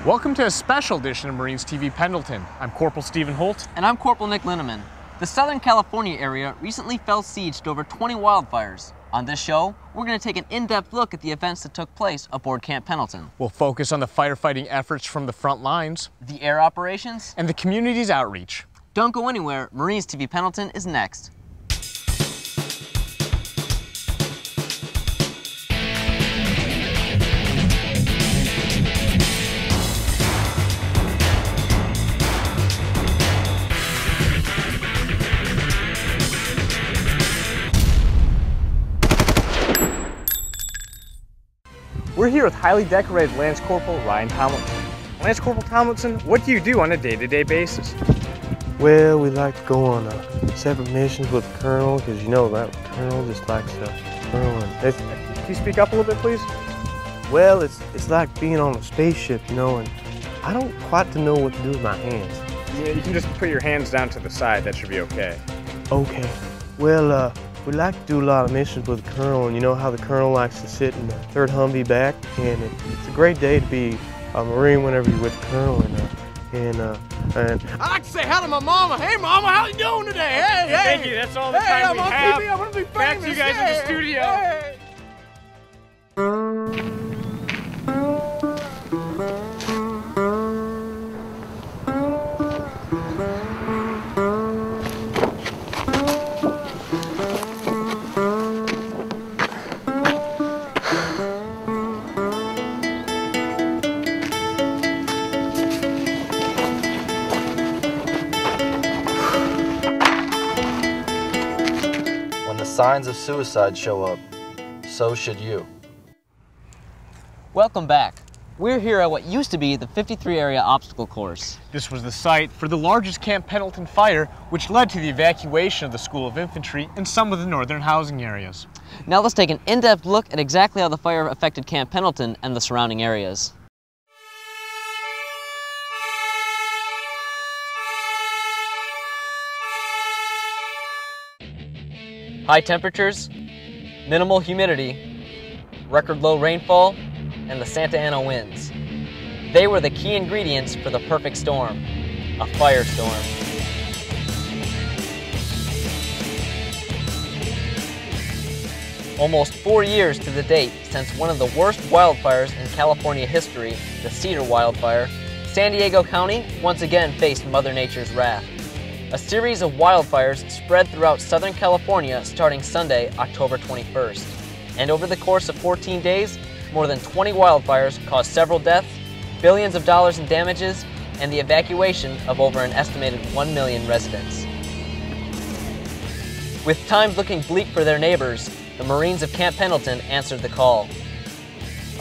Welcome to a special edition of Marines TV Pendleton. I'm Corporal Stephen Holt. And I'm Corporal Nick Linneman. The Southern California area recently fell siege to over 20 wildfires. On this show, we're going to take an in-depth look at the events that took place aboard Camp Pendleton. We'll focus on the firefighting efforts from the front lines, the air operations, and the community's outreach. Don't go anywhere. Marines TV Pendleton is next. We're here with highly decorated Lance Corporal Ryan Tomlinson. Lance Corporal Tomlinson, what do you do on a day-to-day basis? Well, we like to go on separate missions with the Colonel, because you know that Colonel just likes to Colonel. Can you speak up a little bit, please? Well, it's like being on a spaceship, you know, and I don't quite know what to do with my hands. Yeah, you can just put your hands down to the side. That should be okay. Okay. Well, we like to do a lot of missions with the Colonel, and you know how the Colonel likes to sit in the third Humvee back, and it's a great day to be a Marine whenever you're with the Colonel, and I like to say hello to my mama. Hey, mama, how you doing today? Hey, hey. Thank you. That's all the time we have. TV. I want to be famous. Back to you guys in the studio. Hey. Signs of suicide show up, so should you. Welcome back. We're here at what used to be the 53 area obstacle course. This was the site for the largest Camp Pendleton fire, which led to the evacuation of the School of Infantry and some of the northern housing areas. Now let's take an in-depth look at exactly how the fire affected Camp Pendleton and the surrounding areas. High temperatures, minimal humidity, record low rainfall, and the Santa Ana winds. They were the key ingredients for the perfect storm, a firestorm. Almost 4 years to the date since one of the worst wildfires in California history, the Cedar wildfire, San Diego County once again faced Mother Nature's wrath. A series of wildfires spread throughout Southern California starting Sunday, October 21st. And over the course of 14 days, more than 20 wildfires caused several deaths, billions of dollars in damages, and the evacuation of over an estimated 1 million residents. With times looking bleak for their neighbors, the Marines of Camp Pendleton answered the call.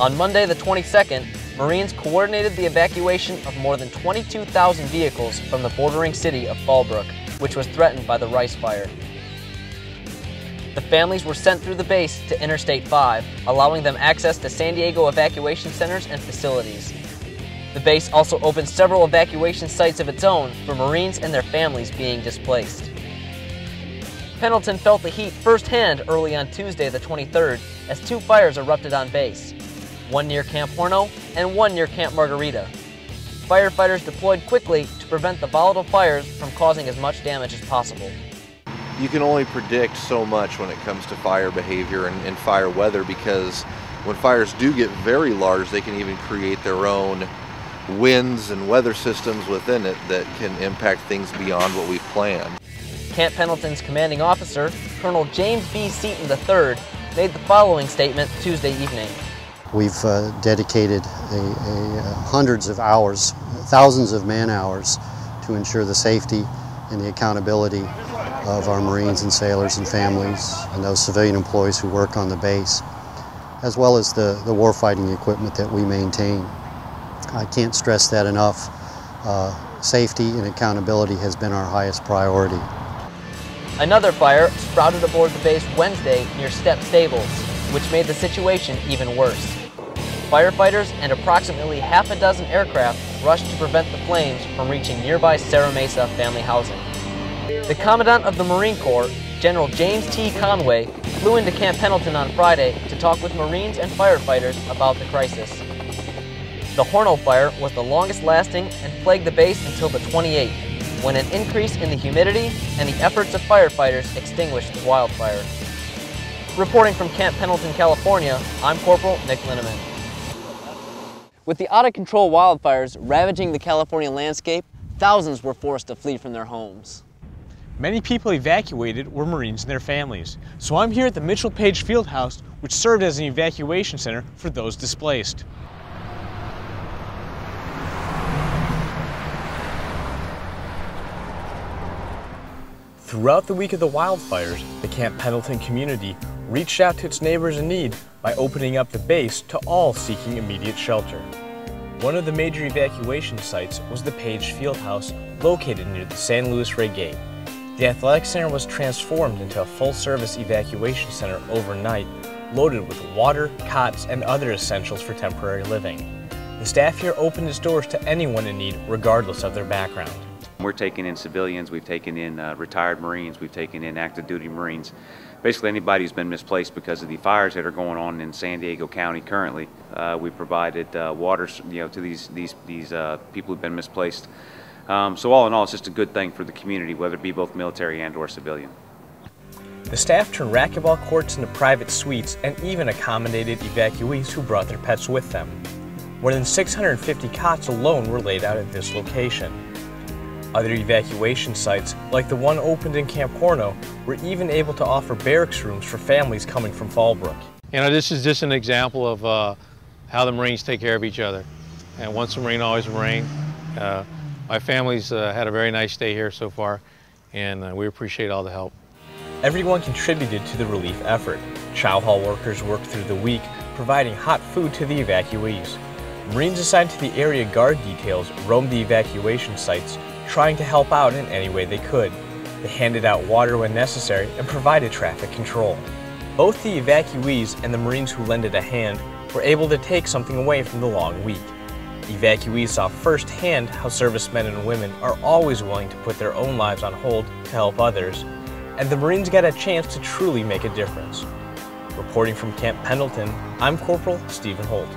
On Monday the 22nd, Marines coordinated the evacuation of more than 22,000 vehicles from the bordering city of Fallbrook, which was threatened by the Rice Fire. The families were sent through the base to Interstate 5, allowing them access to San Diego evacuation centers and facilities. The base also opened several evacuation sites of its own for Marines and their families being displaced. Pendleton felt the heat firsthand early on Tuesday the 23rd as two fires erupted on base. One near Camp Horno, and one near Camp Margarita. Firefighters deployed quickly to prevent the volatile fires from causing as much damage as possible. You can only predict so much when it comes to fire behavior and fire weather, because when fires do get very large, they can even create their own winds and weather systems within it that can impact things beyond what we've planned. Camp Pendleton's commanding officer, Colonel James B. Seaton III, made the following statement Tuesday evening. We've dedicated hundreds of hours, thousands of man-hours to ensure the safety and the accountability of our Marines and sailors and families and those civilian employees who work on the base, as well as the warfighting equipment that we maintain. I can't stress that enough. Safety and accountability has been our highest priority. Another fire sprouted aboard the base Wednesday near Step Stables, which made the situation even worse. Firefighters and approximately half a dozen aircraft rushed to prevent the flames from reaching nearby Serra Mesa family housing. The Commandant of the Marine Corps, General James T. Conway, flew into Camp Pendleton on Friday to talk with Marines and firefighters about the crisis. The Horno fire was the longest lasting and plagued the base until the 28th, when an increase in the humidity and the efforts of firefighters extinguished the wildfire. Reporting from Camp Pendleton, California, I'm Corporal Nick Linneman. With the out-of-control wildfires ravaging the California landscape, thousands were forced to flee from their homes. Many people evacuated were Marines and their families, so I'm here at the Mitchell Page Fieldhouse, which served as an evacuation center for those displaced. Throughout the week of the wildfires, the Camp Pendleton community reached out to its neighbors in need by opening up the base to all seeking immediate shelter. One of the major evacuation sites was the Page Fieldhouse, located near the San Luis Rey Gate. The athletic center was transformed into a full-service evacuation center overnight, loaded with water, cots, and other essentials for temporary living. The staff here opened its doors to anyone in need, regardless of their background. We're taking in civilians, we've taken in retired Marines, we've taken in active duty Marines. Basically anybody who's been misplaced because of the fires that are going on in San Diego County currently. We provided water, to these people who've been misplaced. So all in all, it's just a good thing for the community, whether it be both military and or civilian. The staff turned racquetball courts into private suites and even accommodated evacuees who brought their pets with them. More than 650 cots alone were laid out at this location. Other evacuation sites, like the one opened in Camp Horno, were even able to offer barracks rooms for families coming from Fallbrook. You know, this is just an example of how the Marines take care of each other. And once a Marine, always a Marine. My family's had a very nice stay here so far, and we appreciate all the help. Everyone contributed to the relief effort. Chow hall workers worked through the week, providing hot food to the evacuees. Marines assigned to the area guard details roamed the evacuation sites, trying to help out in any way they could. They handed out water when necessary and provided traffic control. Both the evacuees and the Marines who lended a hand were able to take something away from the long week. Evacuees saw firsthand how servicemen and women are always willing to put their own lives on hold to help others, and the Marines got a chance to truly make a difference. Reporting from Camp Pendleton, I'm Corporal Stephen Holt.